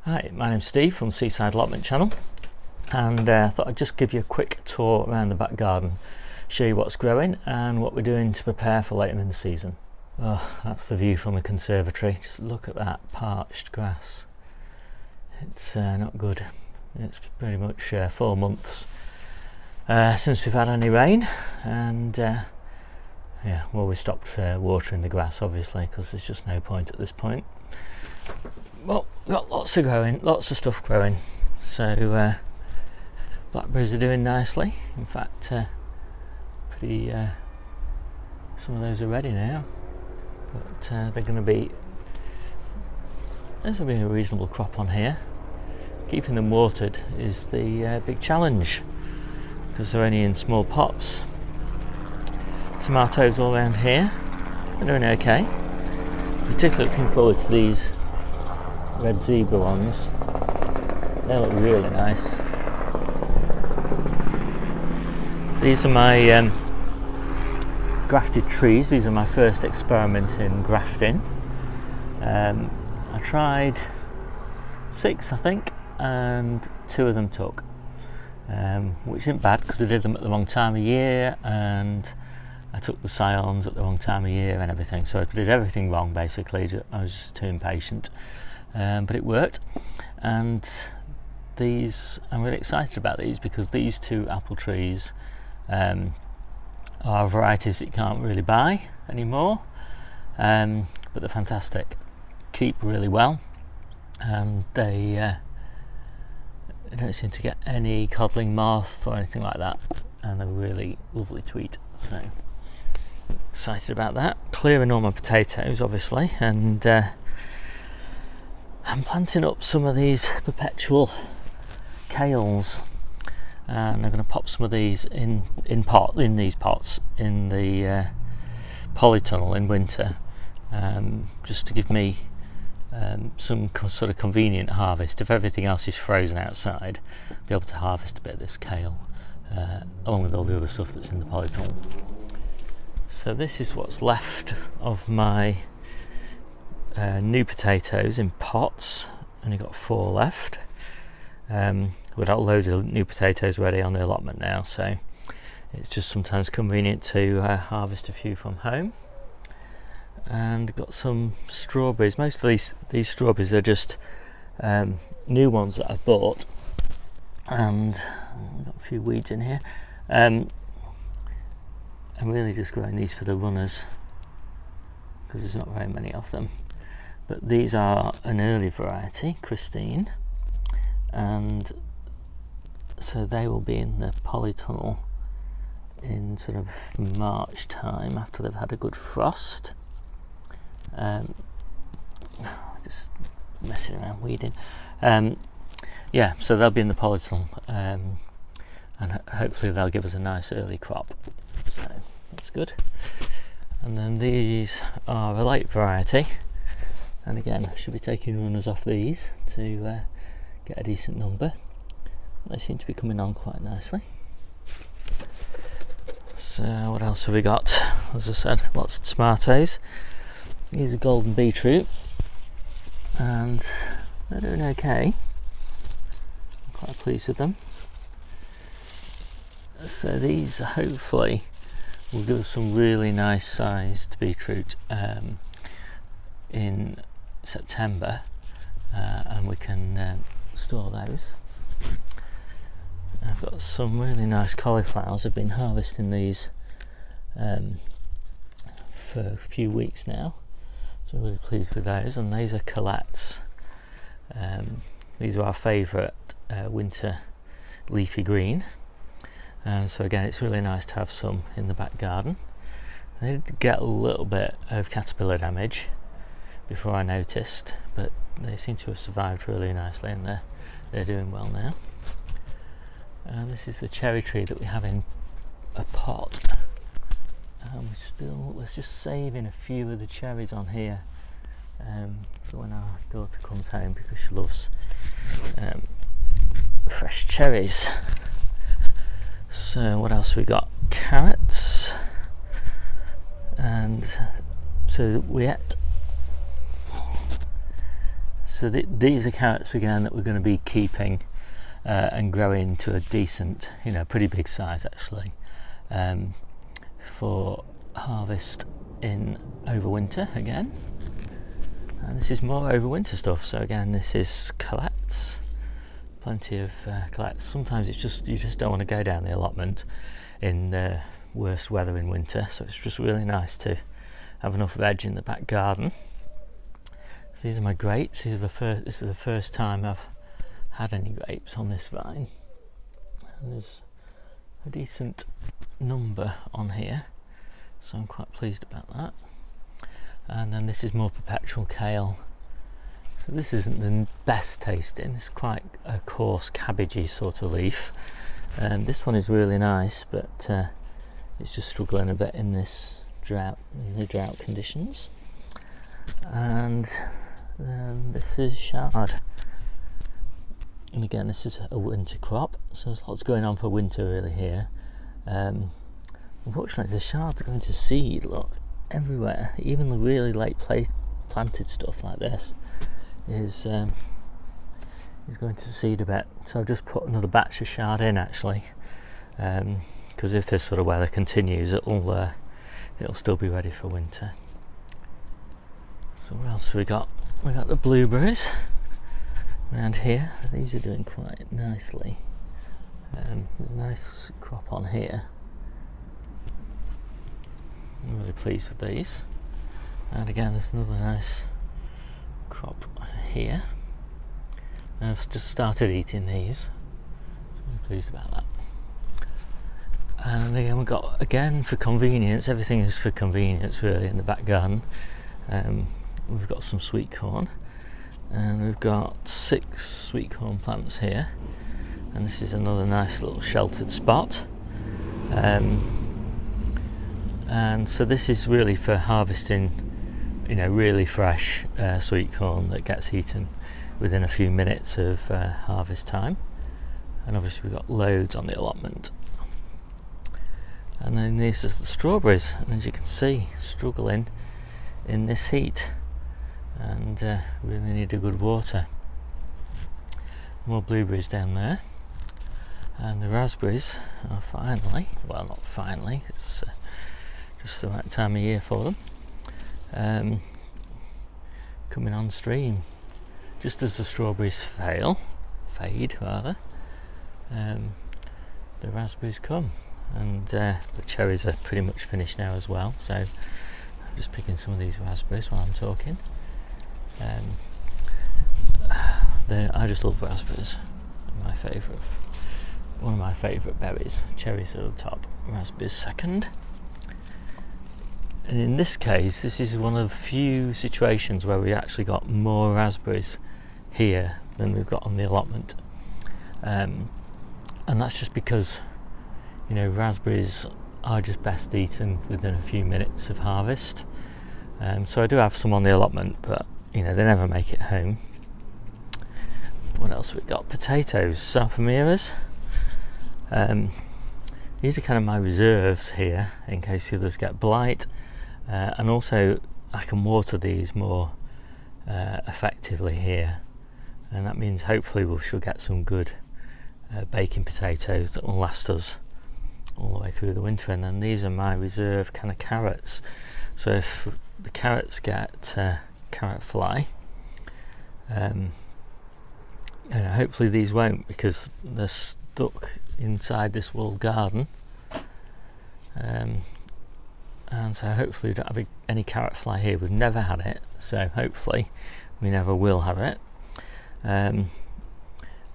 Hi, my name's Steve from Seaside Allotment Channel, and I thought I'd just give you a quick tour around the back garden, show you what's growing and what we're doing to prepare for later in the season. Oh, that's the view from the conservatory. Just look at that parched grass. It's not good. It's pretty much 4 months since we've had any rain, and well, we stopped watering the grass obviously because there's just no point at this point. Well, got lots of stuff growing. So blackberries are doing nicely. In fact, some of those are ready now. But they're going to be. There's been a reasonable crop on here. Keeping them watered is the big challenge because they're only in small pots. Tomatoes all around here. They're doing okay. Particularly looking forward to these red zebra ones. They look really nice. These are my grafted trees. These are my first experiment in grafting. I tried 6, I think, and 2 of them took, which isn't bad because I did them at the wrong time of year, and I took the scions at the wrong time of year and everything, so I did everything wrong basically. I was just too impatient. But it worked, and these, I'm really excited about these because these 2 apple trees are varieties that you can't really buy anymore, but they're fantastic, keep really well, and they don't seem to get any codling moth or anything like that, and they're really lovely to eat. So excited about that. Clearing all my potatoes obviously, and I'm planting up some of these perpetual kales, and I'm going to pop some of these in these pots in the polytunnel in winter, just to give me some sort of convenient harvest. If everything else is frozen outside, I'll be able to harvest a bit of this kale along with all the other stuff that's in the polytunnel. So this is what's left of my new potatoes in pots. Only got 4 left. We've got loads of new potatoes ready on the allotment now, so it's just sometimes convenient to harvest a few from home. And got some strawberries. Most of these strawberries are just new ones that I've bought, and I've got a few weeds in here. I'm really just growing these for the runners because there's not very many of them. But these are an early variety, Christine, and so they will be in the polytunnel in sort of March time after they've had a good frost. Just messing around weeding. So they'll be in the polytunnel, and hopefully they'll give us a nice early crop. So that's good. And then these are a late variety. And again, I should be taking runners off these to get a decent number. They seem to be coming on quite nicely. So what else have we got? As I said, lots of tomatoes. These are golden beetroot, and they're doing okay. I'm quite pleased with them. So these hopefully will give us some really nice sized beetroot in September, and we can store those. I've got some really nice cauliflowers. I've been harvesting these for a few weeks now, so really pleased with those. And these are colettes. These are our favourite winter leafy green, so again it's really nice to have some in the back garden. They did get a little bit of caterpillar damage before I noticed, but they seem to have survived really nicely, and they're doing well now. And this is the cherry tree that we have in a pot. We're just saving a few of the cherries on here for when our daughter comes home, because she loves fresh cherries. So what else we got? Carrots, and so we ate so these are carrots again that we're going to be keeping and growing to a decent, pretty big size actually, for harvest in overwinter again. And this is more overwinter stuff. So again, this is colettes, plenty of colettes. Sometimes you just don't want to go down the allotment in the worst weather in winter, so it's just really nice to have enough veg in the back garden. So these are my grapes. This is the first time I've had any grapes on this vine, and there's a decent number on here, so I'm quite pleased about that. And then this is more perpetual kale. So this isn't the best tasting, it's quite a coarse cabbagey sort of leaf. This one is really nice, but it's just struggling a bit in this drought, in the drought conditions. And then this is chard. And again, this is a winter crop, so there's lots going on for winter really here. Unfortunately, the chard's going to seed, look, everywhere. Even the really late planted stuff like this is going to seed a bit. So I've just put another batch of chard in actually, because if this sort of weather continues, it'll still be ready for winter. So what else have we got? We got the blueberries around here. These are doing quite nicely. There's a nice crop on here. I'm really pleased with these. And again, there's another nice crop here. And I've just started eating these, so I'm really pleased about that. And again, we've got, again, for convenience, everything is for convenience really in the back garden. We've got some sweet corn, and we've got 6 sweet corn plants here, and this is another nice little sheltered spot. And so this is really for harvesting, really fresh sweet corn that gets eaten within a few minutes of harvest time. And obviously we've got loads on the allotment. And then this is the strawberries, and as you can see, struggling in this heat, and really need a good water. More blueberries down there, and the raspberries are finally, well, not finally, it's just the right time of year for them, coming on stream. Just as the strawberries fade rather, the raspberries come, and the cherries are pretty much finished now as well, so I'm just picking some of these raspberries while I'm talking. I just love raspberries. One of my favourite berries. Cherries at the top, raspberries second. And in this case, this is one of the few situations where we actually got more raspberries here than we've got on the allotment. And that's just because, raspberries are just best eaten within a few minutes of harvest. So I do have some on the allotment, but they never make it home. What else have we got? Potatoes, sapamiras. These are kind of my reserves here in case the others get blight, and also I can water these more effectively here, and that means hopefully we shall get some good baking potatoes that will last us all the way through the winter. And then these are my reserve kind of carrots, so if the carrots get carrot fly, hopefully these won't, because they're stuck inside this walled garden, and so hopefully we don't have any carrot fly here. We've never had it, so hopefully we never will have it,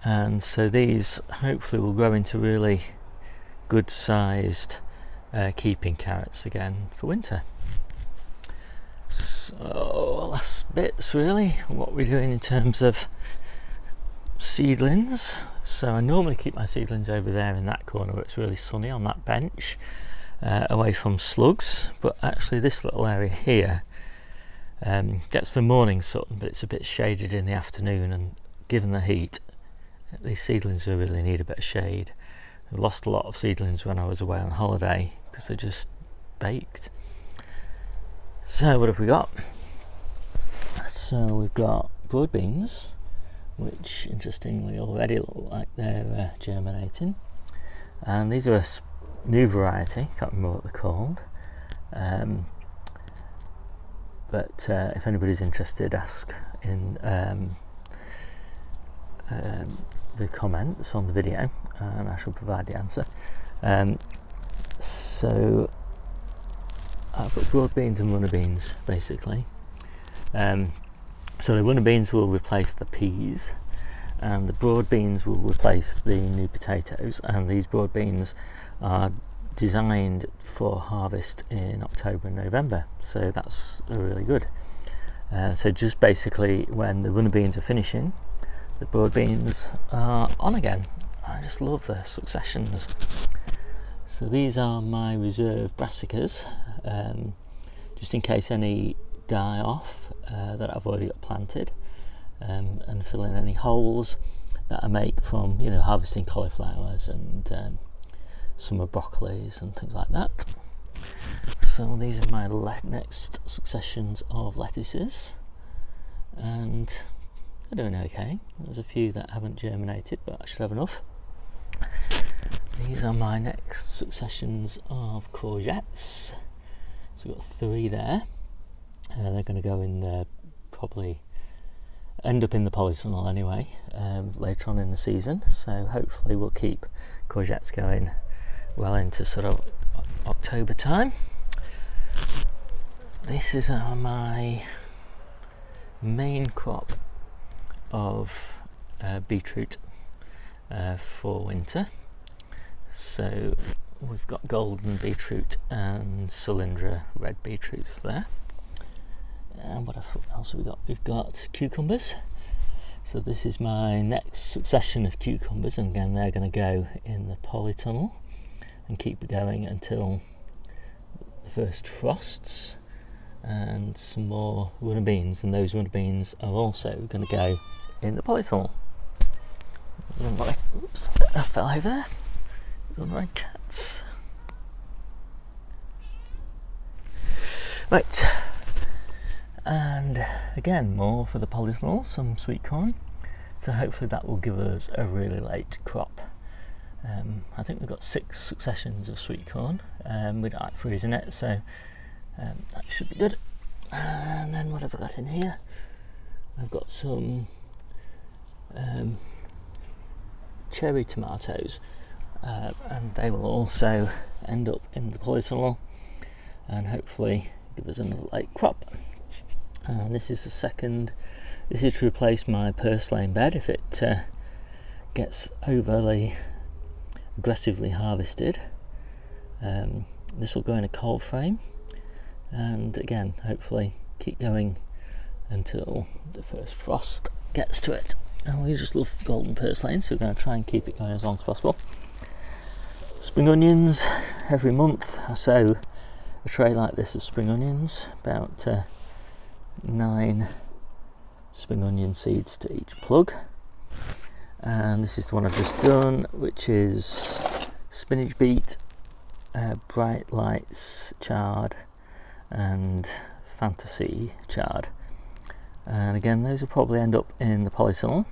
and so these hopefully will grow into really good sized keeping carrots again for winter. So last bits really, what we're doing in terms of seedlings. So I normally keep my seedlings over there in that corner where it's really sunny on that bench, away from slugs, but actually this little area here gets the morning sun, but it's a bit shaded in the afternoon, and given the heat, these seedlings really need a bit of shade. I lost a lot of seedlings when I was away on holiday because they're just baked. So what have we got? So we've got broad beans, which interestingly already look like they're germinating. And these are a new variety, can't remember what they're called. But if anybody's interested, ask in the comments on the video and I shall provide the answer. So I've got broad beans and runner beans basically. So the runner beans will replace the peas and the broad beans will replace the new potatoes, and these broad beans are designed for harvest in October and November, so that's really good. So just basically when the runner beans are finishing, the broad beans are on again. I just love the successions. So these are my reserve brassicas, just in case any die off that I've already got planted, and fill in any holes that I make from harvesting cauliflowers and summer broccolis and things like that. So these are my next successions of lettuces, and they're doing okay. There's a few that haven't germinated, but I should have enough. These are my next successions of courgettes. So we've got 3 there. They're going to go in there, probably end up in the polytunnel anyway, later on in the season. So hopefully we'll keep courgettes going well into sort of October time. This is my main crop of beetroot for winter. So we've got golden beetroot and cylindra red beetroots there. And what else have we got? We've got cucumbers. So this is my next succession of cucumbers, and again they're going to go in the polytunnel and keep going until the first frosts. And some more runner beans, and those runner beans are also going to go in the polytunnel. Oops, I fell over there. Runaway cats. Right. And again, more for the polytunnel, some sweet corn. So hopefully that will give us a really late crop. I think we've got 6 successions of sweet corn. We don't like freezing it, so that should be good. And then what have I got in here? I've got some cherry tomatoes, and they will also end up in the polytunnel and hopefully give us another late crop. And this is the second. This is to replace my purslane bed if it gets overly aggressively harvested. This will go in a cold frame, and again hopefully keep going until the first frost gets to it. And we just love golden purslane, so we're going to try and keep it going as long as possible. Spring onions. Every month I sow a tray like this of spring onions, about 9 spring onion seeds to each plug. And this is the one I've just done, which is spinach beet, bright lights chard and fantasy chard. And again those will probably end up in the polytunnel,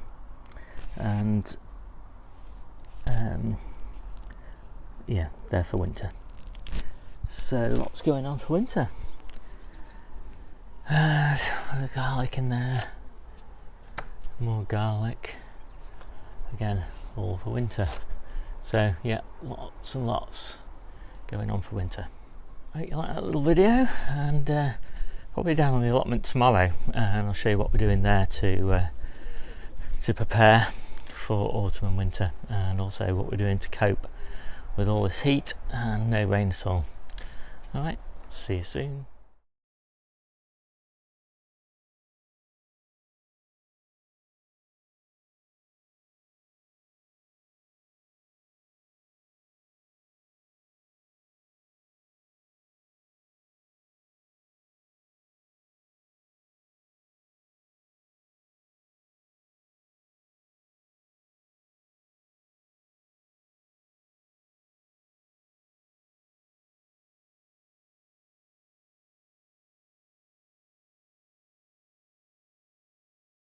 and yeah, they're for winter. So lots going on for winter. And a lot of garlic in there, more garlic, again all for winter. So yeah, lots and lots going on for winter. I hope you like that little video, and probably down on the allotment tomorrow, and I'll show you what we're doing there to prepare for autumn and winter, and also what we're doing to cope with all this heat and no rain at all. Alright, see you soon.